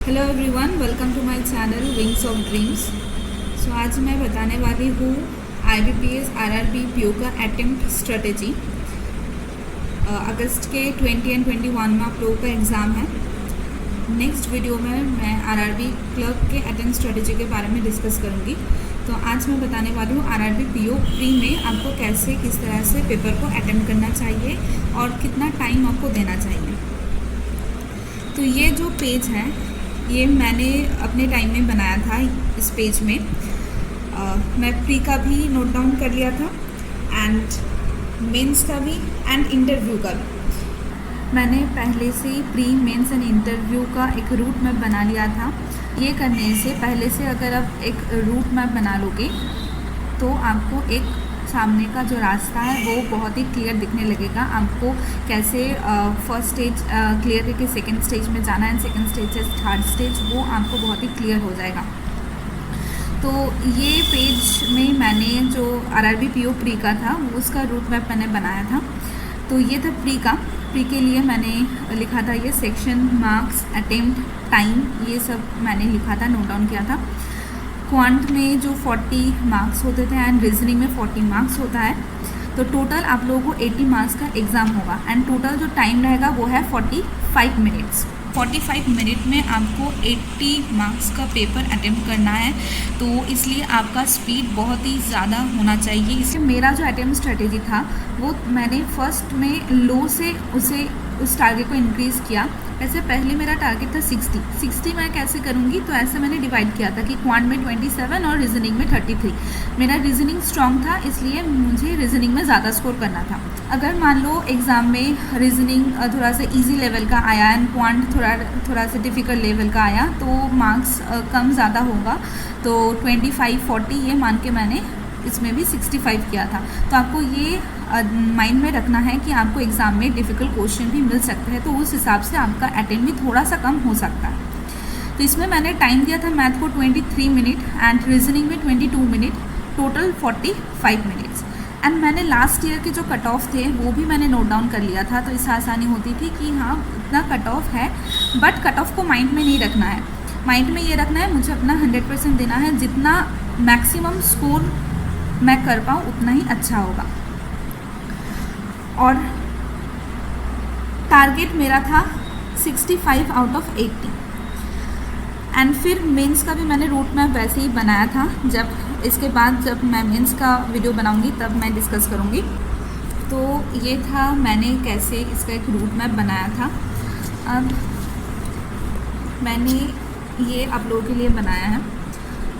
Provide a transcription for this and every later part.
Hello everyone, welcome to my channel wings of dreams. So आज मैं बताने वाली हूँ IBPS RRB PO का अटेम्प्ट स्ट्रेटेजी। अगस्त के 20 एंड 21 में PO का एग्ज़ाम है। नेक्स्ट वीडियो में मैं RRB क्लर्क के अटेम्प्ट स्ट्रेटेजी के बारे में डिस्कस करूँगी। तो आज मैं बताने वाली हूँ RRB PO प्री में आपको कैसे किस तरह से पेपर को अटेम्प्ट करना चाहिए और कितना टाइम आपको देना चाहिए। तो ये जो पेज है ये मैंने अपने टाइम में बनाया था। इस पेज में मैं प्री का भी नोट डाउन कर लिया था एंड मेंस का भी एंड इंटरव्यू का भी। मैंने पहले से ही प्री मेंस एंड इंटरव्यू का एक रूट मैप बना लिया था। ये करने से पहले से अगर आप एक रूट मैप बना लोगे तो आपको एक सामने का जो रास्ता है वो बहुत ही क्लियर दिखने लगेगा। आपको कैसे फर्स्ट स्टेज क्लियर करके सेकंड स्टेज में जाना है, सेकंड स्टेज से थर्ड स्टेज, वो आपको बहुत ही क्लियर हो जाएगा। तो ये पेज में मैंने जो RRB PO प्री का था वो उसका रूट मैप मैंने बनाया था। तो ये था प्री के लिए मैंने लिखा था ये सेक्शन, मार्क्स, अटेम्प्ट, टाइम, ये सब मैंने लिखा था, नोट डाउन किया था। क्वांट में जो 40 मार्क्स होते थे एंड रीजनिंग में 40 मार्क्स होता है। तो टोटल आप लोगों को 80 मार्क्स का एग्ज़ाम होगा एंड टोटल जो टाइम रहेगा वो है 45 मिनट्स। 45 मिनट में आपको 80 मार्क्स का पेपर अटेम्प्ट करना है। तो इसलिए आपका स्पीड बहुत ही ज़्यादा होना चाहिए। इसलिए मेरा जो अटेम्प्ट स्ट्रेटेजी था वो मैंने फर्स्ट में लो से उस टारगेट को इंक्रीज़ किया। ऐसे पहले मेरा टारगेट था 60 मैं कैसे करूँगी, तो ऐसे मैंने डिवाइड किया था कि क्वांट में 27 और रीजनिंग में 33। मेरा रीजनिंग स्ट्रॉन्ग था इसलिए मुझे रीजनिंग में ज़्यादा स्कोर करना था। अगर मान लो एग्ज़ाम में रीजनिंग थोड़ा सा इजी लेवल का आया एंड क्वांट थोड़ा सा डिफ़िकल्ट लेवल का आया तो मार्क्स कम ज़्यादा होगा। तो 25-40 ये मान के मैंने इसमें भी 65 किया था। तो आपको ये माइंड में रखना है कि आपको एग्ज़ाम में डिफ़िकल्ट क्वेश्चन भी मिल सकते हैं, तो उस हिसाब से आपका अटेम्प्ट भी थोड़ा सा कम हो सकता है। तो इसमें मैंने टाइम दिया था मैथ को 23 मिनट एंड रीजनिंग में 22 मिनट, टोटल 45 मिनट्स। एंड मैंने लास्ट ईयर के जो कट ऑफ थे वो भी मैंने नोट डाउन कर लिया था। तो इससे आसानी होती थी कि हाँ इतना कट ऑफ है, बट कट ऑफ को माइंड में नहीं रखना है। माइंड में ये रखना है मुझे अपना 100% देना है। जितना मैक्सिमम स्कोर मैं कर पाऊँ उतना ही अच्छा होगा। और टारगेट मेरा था 65 आउट ऑफ 80। एंड फिर मेंस का भी मैंने रूट मैप वैसे ही बनाया था। इसके बाद जब मैं मेंस का वीडियो बनाऊंगी तब मैं डिस्कस करूंगी। तो ये था मैंने कैसे इसका एक रूट मैप बनाया था। अब मैंने ये आप लोगों के लिए बनाया है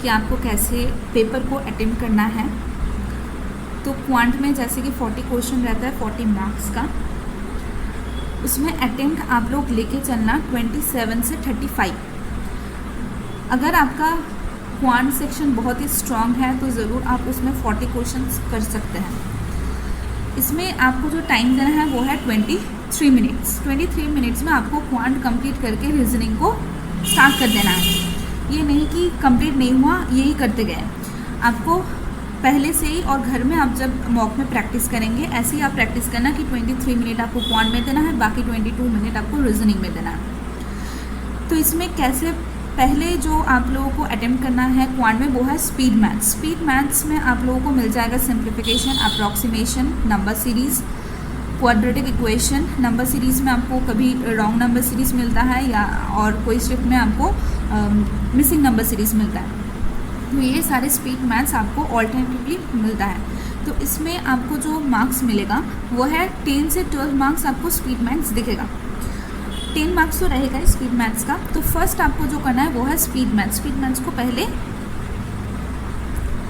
कि आपको कैसे पेपर को अटेम्प्ट करना है। तो क्वांट में जैसे कि 40 क्वेश्चन रहता है 40 मार्क्स का, उसमें अटेम्प्ट आप लोग लेके चलना 27 से 35। अगर आपका क्वांट सेक्शन बहुत ही स्ट्रॉन्ग है तो ज़रूर आप उसमें 40 क्वेश्चंस कर सकते हैं। इसमें आपको जो टाइम देना है वो है 23 मिनट्स। 23 मिनट्स में आपको क्वांट कंप्लीट करके रीजनिंग को स्टार्ट कर देना है। ये नहीं कि कंप्लीट नहीं हुआ यही करते गए। आपको पहले से ही और घर में आप जब मॉक में प्रैक्टिस करेंगे ऐसे ही आप प्रैक्टिस करना कि 23 मिनट आपको क्वांट में देना है, बाकी 22 मिनट आपको रीजनिंग में देना है। तो इसमें कैसे पहले जो आप लोगों को अटेम्प्ट करना है क्वांट में वो है स्पीड मैथ्स। स्पीड मैथ्स में आप लोगों को मिल जाएगा simplification, approximation, number series, quadratic equation. Number series में आपको कभी रॉन्ग नंबर सीरीज़ मिलता है या और कोई शिफ्ट में आपको मिसिंग नंबर सीरीज़ मिलता है। तो ये सारे स्पीड मैथ्स आपको ऑल्टरनेटिवली मिलता है। तो इसमें आपको जो मार्क्स मिलेगा वो है 10 से 12 मार्क्स आपको स्पीड मैथ्स दिखेगा। 10 मार्क्स तो रहेगा स्पीड मैथ्स का। तो फर्स्ट आपको जो करना है वो है स्पीड मैथ्स। स्पीड मैथ्स को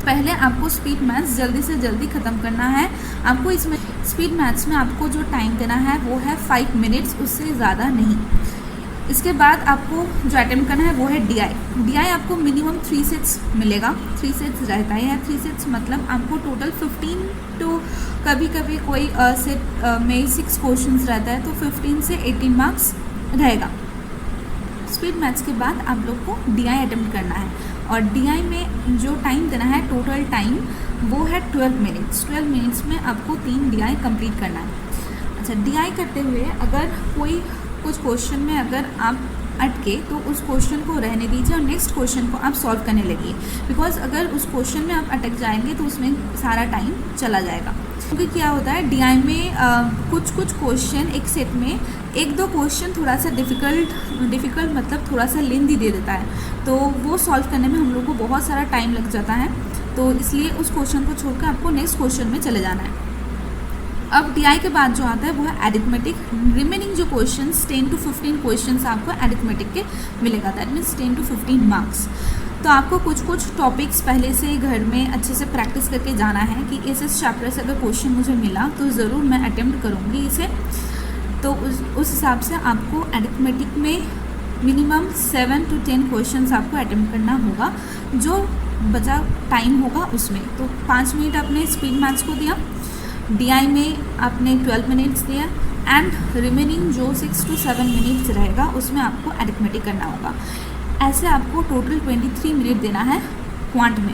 पहले आपको स्पीड मैथ्स जल्दी से जल्दी ख़त्म करना है। आपको इसमें स्पीड मैथ्स में आपको जो टाइम देना है वो है 5 मिनट्स, उससे ज़्यादा नहीं। इसके बाद आपको जो अटेम्प्ट करना है वो है DI आपको मिनिमम 3 सेट्स मिलेगा। 3 सेट्स रहता ही है। 3 सेट्स मतलब आपको टोटल 15 टू कभी कभी कोई सेट में 6 क्वेश्चंस रहता है तो 15 से 18 मार्क्स रहेगा। स्पीड मैथ्स के बाद आप लोग को DI अटेम्प्ट करना है और DI में जो टाइम देना है टोटल टाइम वो है 12 मिनट्स। 12 मिनट्स में आपको 3 DI कंप्लीट करना है। अच्छा, DI करते हुए अगर कुछ क्वेश्चन में अगर आप अटके तो उस क्वेश्चन को रहने दीजिए और नेक्स्ट क्वेश्चन को आप सॉल्व करने लगिए, बिकॉज अगर उस क्वेश्चन में आप अटक जाएंगे तो उसमें सारा टाइम चला जाएगा। क्योंकि क्या होता है DI में कुछ क्वेश्चन एक सेट में एक दो क्वेश्चन थोड़ा सा डिफ़िकल्ट मतलब थोड़ा सा लेंदी दे देता है, तो वो सॉल्व करने में हम लोग को बहुत सारा टाइम लग जाता है, तो इसलिए उस क्वेश्चन को छोड़कर आपको नेक्स्ट क्वेश्चन में चले जाना है। अब DI के बाद जो आता है वो है एरिथमेटिक। रिमेनिंग जो क्वेश्चंस 10 to 15 क्वेश्चंस आपको एरिथमेटिक के मिलेगा, दैट मीन्स 10 to 15 मार्क्स। तो आपको कुछ टॉपिक्स पहले से घर में अच्छे से प्रैक्टिस करके जाना है कि इस चैप्टर से अगर क्वेश्चन मुझे मिला तो ज़रूर मैं अटेम्प्ट करूँगी इसे। तो उस हिसाब से आपको एरिथमेटिक में मिनिमम 7 to 10 क्वेश्चंस आपको अटेम्प्ट करना होगा, जो बचा टाइम होगा उसमें। तो 5 मिनट आपने स्पीड मैथ्स को दिया, DI में आपने 12 मिनट्स दिया एंड रिमेनिंग जो 6 to 7 मिनट्स रहेगा उसमें आपको एरिथमेटिक करना होगा। ऐसे आपको टोटल 23 मिनट देना है क्वांट में।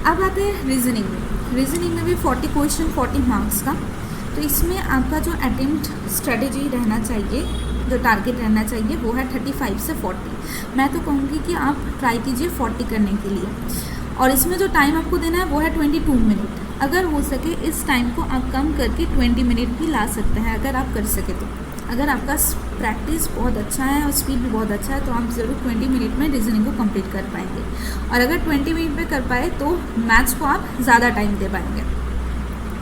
अब आते हैं रीजनिंग में। रीजनिंग में भी 40 क्वेश्चन 40 मार्क्स का। तो इसमें आपका जो अटेम्प्ट स्ट्रेटेजी रहना चाहिए, जो टारगेट रहना चाहिए वो है 35 से 40। मैं तो कहूँगी कि आप ट्राई कीजिए 40 करने के लिए, और इसमें जो टाइम आपको देना है वो है 22 मिनट। अगर हो सके इस टाइम को आप कम करके 20 मिनट भी ला सकते हैं, अगर आप कर सके तो। अगर आपका प्रैक्टिस बहुत अच्छा है और स्पीड भी बहुत अच्छा है तो आप ज़रूर 20 मिनट में रीजनिंग को कंप्लीट कर पाएंगे, और अगर 20 मिनट में कर पाए तो मैथ्स को आप ज़्यादा टाइम दे पाएंगे।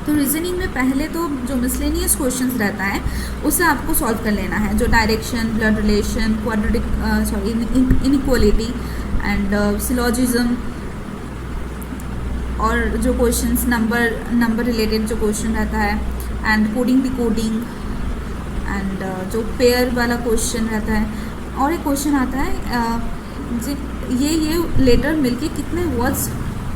तो रीजनिंग में पहले तो जो मिसलेनियस क्वेश्चंस रहता है उसे आपको सॉल्व कर लेना है, जो direction, blood relation, quadratic inequality and syllogism, और जो क्वेश्चंस नंबर रिलेटेड जो क्वेश्चन रहता है, एंड कोडिंग डिकोडिंग, एंड जो पेयर वाला क्वेश्चन रहता है। और एक क्वेश्चन आता है ये लेटर मिलके कितने वर्ड्स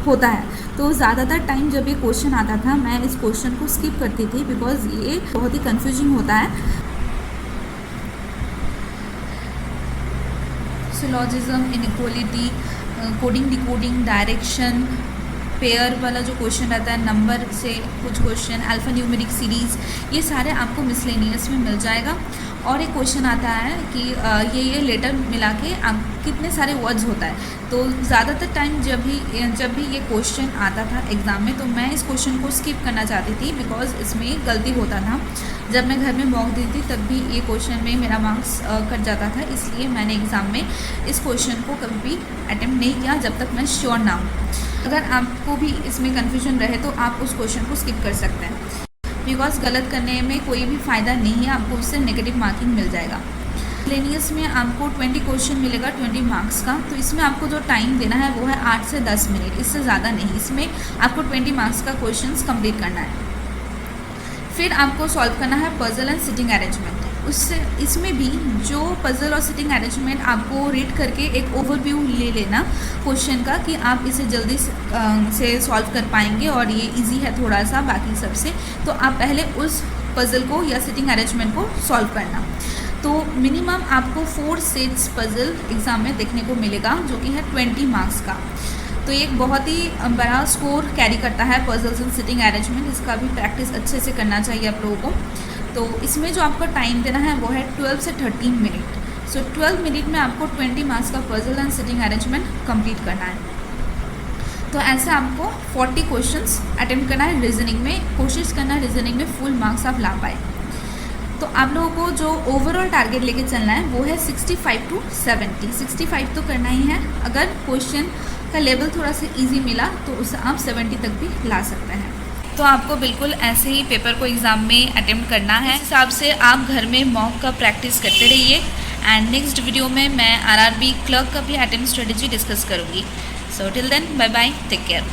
होता है। तो ज़्यादातर टाइम जब ये क्वेश्चन आता था मैं इस क्वेश्चन को स्किप करती थी, बिकॉज ये बहुत ही कंफ्यूजिंग होता है। Syllogism, inequality, coding decoding, direction, pair वाला जो क्वेश्चन रहता है, नंबर से कुछ क्वेश्चन, अल्फा न्यूमेरिक सीरीज़, ये सारे आपको मिसलेनियस में मिल जाएगा। और एक क्वेश्चन आता है कि ये लेटर मिला के आप कितने सारे वर्ड्स होता है। तो ज़्यादातर टाइम जब भी ये क्वेश्चन आता था एग्ज़ाम में तो मैं इस क्वेश्चन को स्किप करना चाहती थी, बिकॉज इसमें गलती होता था। जब मैं घर में मॉक दी थी तब भी ये क्वेश्चन में मेरा मार्क्स कट जाता था, इसलिए मैंने एग्ज़ाम में इस क्वेश्चन को कभी भी अटेम्प्ट नहीं किया जब तक मैं श्योर ना हूँ। अगर आपको भी इसमें कन्फ्यूजन रहे तो आप उस क्वेश्चन को स्किप कर सकते हैं, बिकॉज गलत करने में कोई भी फ़ायदा नहीं है, आपको उससे नेगेटिव मार्किंग मिल जाएगा। मिसलेनियस में आपको 20 क्वेश्चन मिलेगा 20 मार्क्स का। तो इसमें आपको जो टाइम देना है वो है 8 से 10 मिनट, इससे ज़्यादा नहीं। इसमें आपको 20 मार्क्स का क्वेश्चंस कंप्लीट करना है। फिर आपको सॉल्व करना है पजल एंड सिटिंग अरेंजमेंट। इसमें भी जो पजल और सिटिंग अरेंजमेंट आपको रीड करके एक ओवरव्यू ले लेना क्वेश्चन का कि आप इसे जल्दी से सॉल्व कर पाएंगे और ये इजी है थोड़ा सा बाकी सबसे। तो आप पहले उस पजल को या सिटिंग अरेंजमेंट को सॉल्व करना। तो मिनिमम आपको 4 सेट्स पजल एग्ज़ाम में देखने को मिलेगा, जो कि है 20 मार्क्स का। तो ये एक बहुत ही बड़ा स्कोर कैरी करता है पजल्स एंड सिटिंग अरेंजमेंट। इसका भी प्रैक्टिस अच्छे से करना चाहिए आप लोगों को। तो इसमें जो आपका टाइम देना है वो है 12 से 13 मिनट। सो 12 मिनट में आपको 20 मार्क्स का puzzle and sitting arrangement complete करना है। तो ऐसे आपको 40 क्वेश्चंस अटेम्प्ट करना है रीजनिंग में। कोशिश करना है रीजनिंग में फुल मार्क्स आप ला पाए। तो आप लोगों को जो ओवरऑल टारगेट लेके चलना है वो है 65 to 70। 65 तो करना ही है। अगर क्वेश्चन का लेवल थोड़ा सा इजी मिला तो उसे आप 70 तक भी ला सकते हैं। तो आपको बिल्कुल ऐसे ही पेपर को एग्ज़ाम में अटेम्प्ट करना है। इस हिसाब से आप घर में मॉक का प्रैक्टिस करते रहिए। एंड नेक्स्ट वीडियो में मैं RRB क्लर्क का भी अटेम्प्ट स्ट्रेटेजी डिस्कस करूँगी। So till then, bye bye, take care.